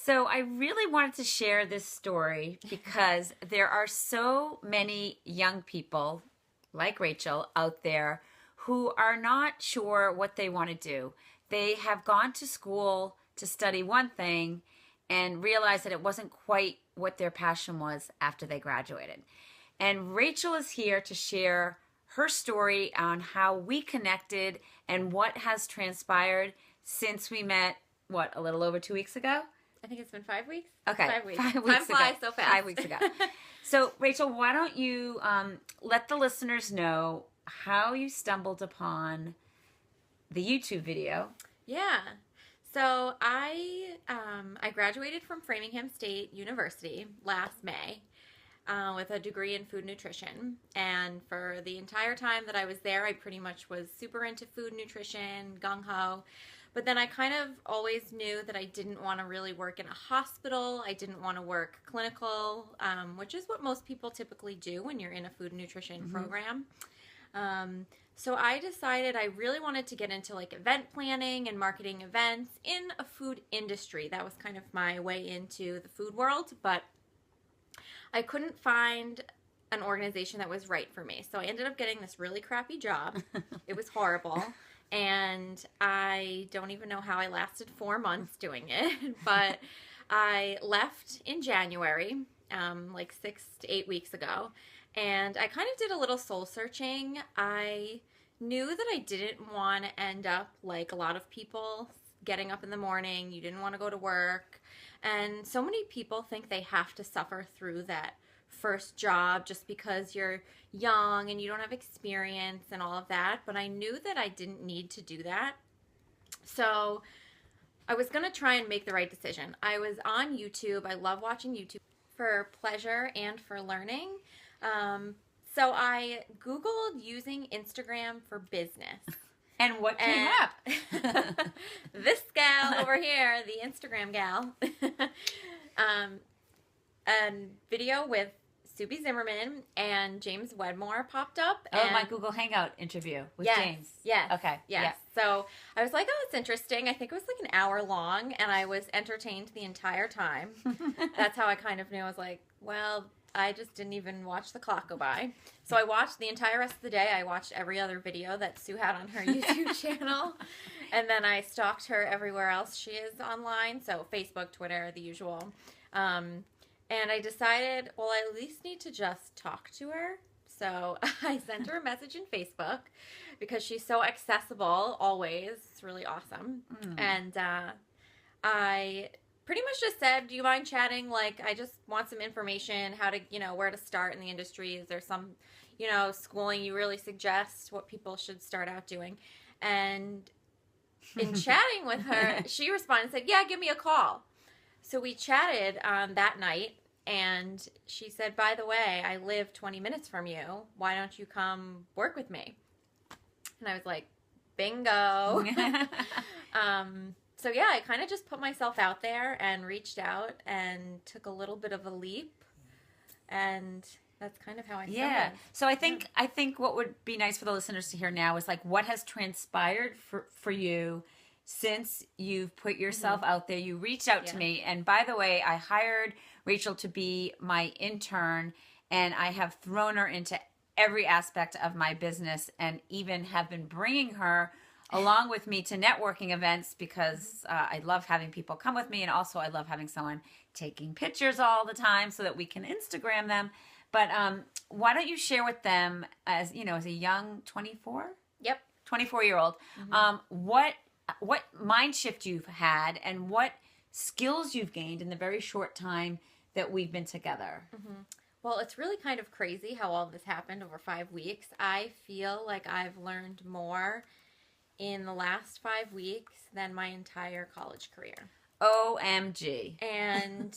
So I really wanted to share this story because there are so many young people like Rachel out there who are not sure what they want to do. They have gone to school to study one thing and realized that it wasn't quite what their passion was after they graduated. And Rachel is here to share her story on how we connected and what has transpired since we met, a little over 2 weeks ago? I think it's been 5 weeks. Okay. 5 weeks. 5 weeks Time ago. flies so fast. 5 weeks ago. So, Rachel, why don't you let the listeners know how you stumbled upon the YouTube video? Yeah. So I graduated from Framingham State University last May with a degree in food nutrition. And for the entire time that I was there, I pretty much was super into food nutrition, gung-ho. But then I kind of always knew that I didn't want to really work in a hospital. I didn't want to work clinical, which is what most people typically do when you're in a food nutrition program. So I decided I really wanted to get into like event planning and marketing events in a food industry. That was kind of my way into the food world, but I couldn't find an organization that was right for me. So I ended up getting this really crappy job. It was horrible. And I don't even know how I lasted 4 months doing it, but I left in January, like 6 to 8 weeks ago, and I kind of did a little soul searching. I knew that I didn't want to end up like a lot of people, getting up in the morning, you didn't want to go to work, and so many people think they have to suffer through that first job just because you're young and you don't have experience and all of that, but I knew that I didn't need to do that. So I was going to try and make the right decision. I was on YouTube. I love watching YouTube for pleasure and for learning. So I Googled using Instagram for business. And what came up? This gal over here, the Instagram gal, a video with Subi Zimmerman and James Wedmore popped up. Oh, my Google Hangout interview with James. Yes. Okay. Yes. Yeah. So I was like, oh, that's interesting. I think it was like an hour long, and I was entertained the entire time. That's how I kind of knew. I was like, well, I just didn't even watch the clock go by. So I watched the entire rest of the day. I watched every other video that Sue had on her YouTube channel. And then I stalked her everywhere else she is online. So Facebook, Twitter, the usual. And I decided, well, I at least need to just talk to her. So I sent her a message in Facebook because she's so accessible always. It's really awesome. And I pretty much just said, do you mind chatting? Like, I just want some information, how to, where to start in the industry. Is there some, schooling you really suggest, what people should start out doing? And in chatting with her, she responded and said, yeah, give me a call. So we chatted that night, and she said, by the way, I live 20 minutes from you. Why don't you come work with me? And I was like, bingo. So yeah, I kind of just put myself out there and reached out and took a little bit of a leap, and that's kind of how I started. Yeah. So I think what would be nice for the listeners to hear now is like what has transpired for you since you've put yourself out there. You reached out to me, and by the way, I hired Rachel to be my intern, and I have thrown her into every aspect of my business, and even have been bringing her along with me to networking events because I love having people come with me, and also I love having someone taking pictures all the time so that we can Instagram them. But why don't you share with them as a young 24-year-old, what mind shift you've had and what skills you've gained in the very short time that we've been together. Well, it's really kind of crazy how all this happened over 5 weeks. I feel like I've learned more in the last 5 weeks than my entire college career. OMG. And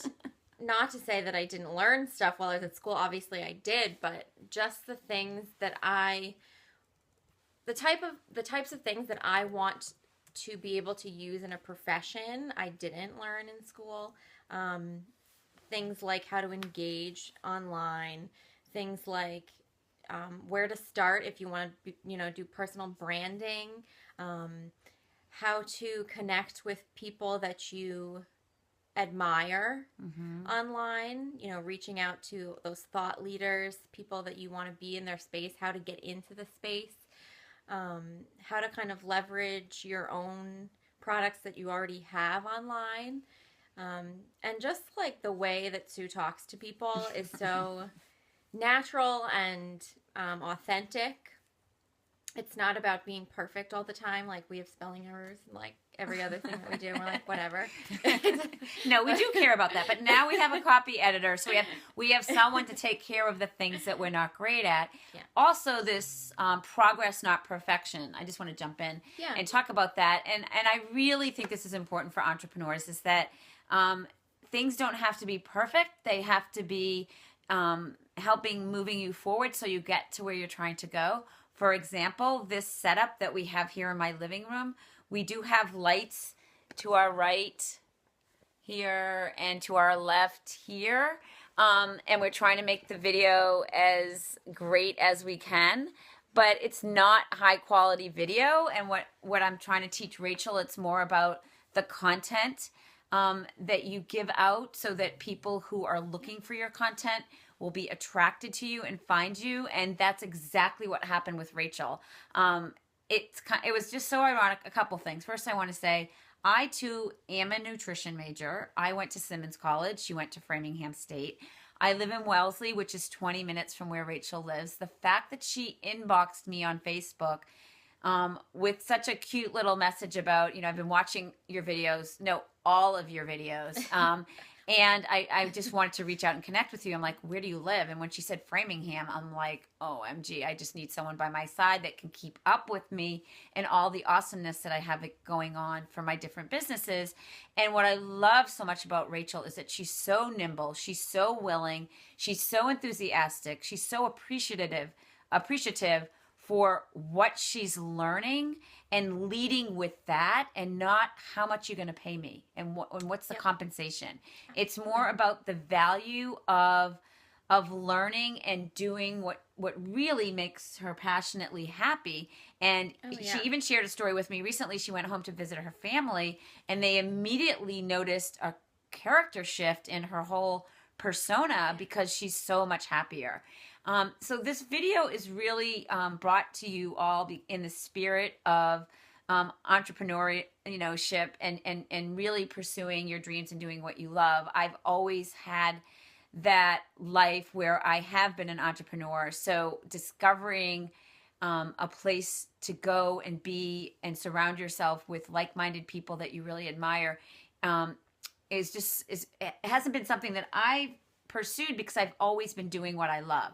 not to say that I didn't learn stuff while I was at school. Obviously I did, but just the things that the types of things that I want to be able to use in a profession, I didn't learn in school. Things like how to engage online, things like where to start if you want to, do personal branding, how to connect with people that you admire online, you know, reaching out to those thought leaders, people that you want to be in their space, how to get into the space, how to kind of leverage your own products that you already have online. And just like the way that Sue talks to people is so natural and authentic. It's not about being perfect all the time. Like, we have spelling errors and like every other thing that we do. And we're like, whatever. No, we do care about that. But now we have a copy editor. So we have someone to take care of the things that we're not great at. Yeah. Also, this progress, not perfection. I just want to jump in and talk about that. And I really think this is important for entrepreneurs, is that things don't have to be perfect. They have to be moving you forward so you get to where you're trying to go. For example, this setup that we have here in my living room, we do have lights to our right here and to our left here. And we're trying to make the video as great as we can, but it's not high quality video. And what I'm trying to teach Rachel, it's more about the content that you give out so that people who are looking for your content will be attracted to you and find you. And that's exactly what happened with Rachel. It was just so ironic. A couple things. First, I want to say, I too am a nutrition major. I went to Simmons College. She went to Framingham State. I live in Wellesley, which is 20 minutes from where Rachel lives. The fact that she inboxed me on Facebook with such a cute little message about, I've been watching your videos, all of your videos. And I just wanted to reach out and connect with you. I'm like, where do you live? And when she said Framingham, I'm like, OMG, I just need someone by my side that can keep up with me and all the awesomeness that I have going on for my different businesses. And what I love so much about Rachel is that she's so nimble. She's so willing. She's so enthusiastic. She's so appreciative for what she's learning and leading with that, and not how much you're going to pay me and what's the compensation. It's more about the value of learning and doing what really makes her passionately happy. And she even shared a story with me recently. She went home to visit her family, and they immediately noticed a character shift in her whole persona because she's so much happier. So this video is really brought to you all in the spirit of entrepreneurship and really pursuing your dreams and doing what you love. I've always had that life where I have been an entrepreneur. So discovering a place to go and be and surround yourself with like-minded people that you really admire it hasn't been something that I've pursued because I've always been doing what I love.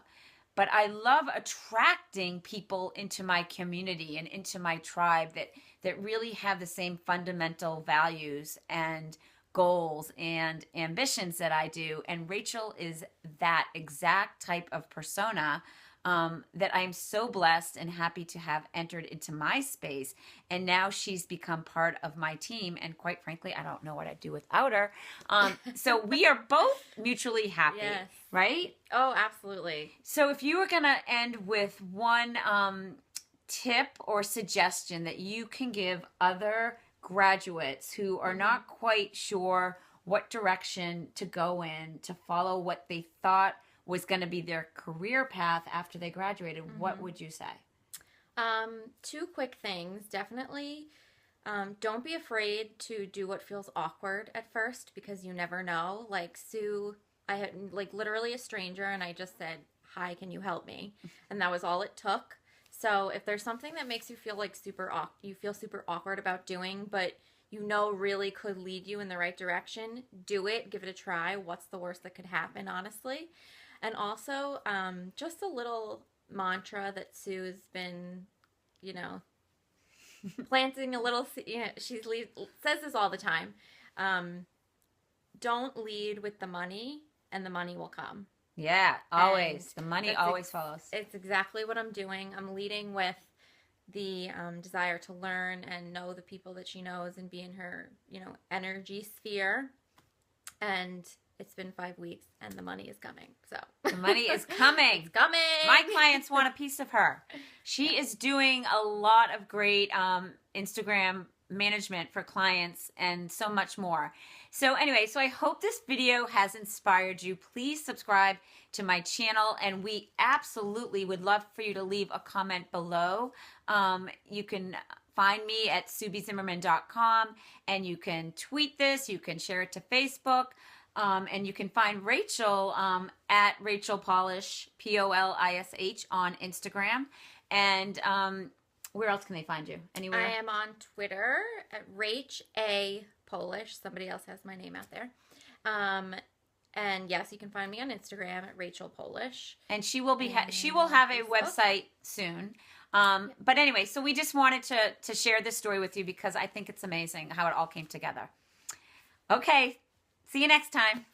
But I love attracting people into my community and into my tribe that really have the same fundamental values and goals and ambitions that I do. And Rachel is that exact type of persona that I'm so blessed and happy to have entered into my space. And now she's become part of my team. And quite frankly, I don't know what I'd do without her. So we are both mutually happy, right? Oh, absolutely. So if you were going to end with one tip or suggestion that you can give other graduates who are not quite sure what direction to go in to follow what they thought was going to be their career path after they graduated, what would you say? Two quick things. Definitely don't be afraid to do what feels awkward at first, because you never know. Like Sue, I had literally a stranger, and I just said, "Hi, can you help me?" And that was all it took. So if there's something that makes you feel super awkward about doing, but really could lead you in the right direction, do it. Give it a try. What's the worst that could happen, honestly? And also, just a little mantra that Sue's been, planting a little, she says this all the time. Don't lead with the money, and the money will come. Yeah, always. The money always follows. It's exactly what I'm doing. I'm leading with the desire to learn and know the people that she knows and be in her, energy sphere. And it's been 5 weeks, and the money is coming. So the money is coming. It's coming. My clients want a piece of her. She is doing a lot of great Instagram management for clients and so much more. So anyway, so I hope this video has inspired you. Please subscribe to my channel, and we absolutely would love for you to leave a comment below. You can find me at SubiZimmerman.com, and you can tweet this, you can share it to Facebook, and you can find Rachel at Rachel Polish, Polish, on Instagram. And where else can they find you? Anywhere? I am on Twitter at Rach A Polish. Somebody else has my name out there. And yes, you can find me on Instagram at Rachel Polish. And she will be she will have a website soon. But anyway, so we just wanted to share this story with you because I think it's amazing how it all came together. Okay, see you next time.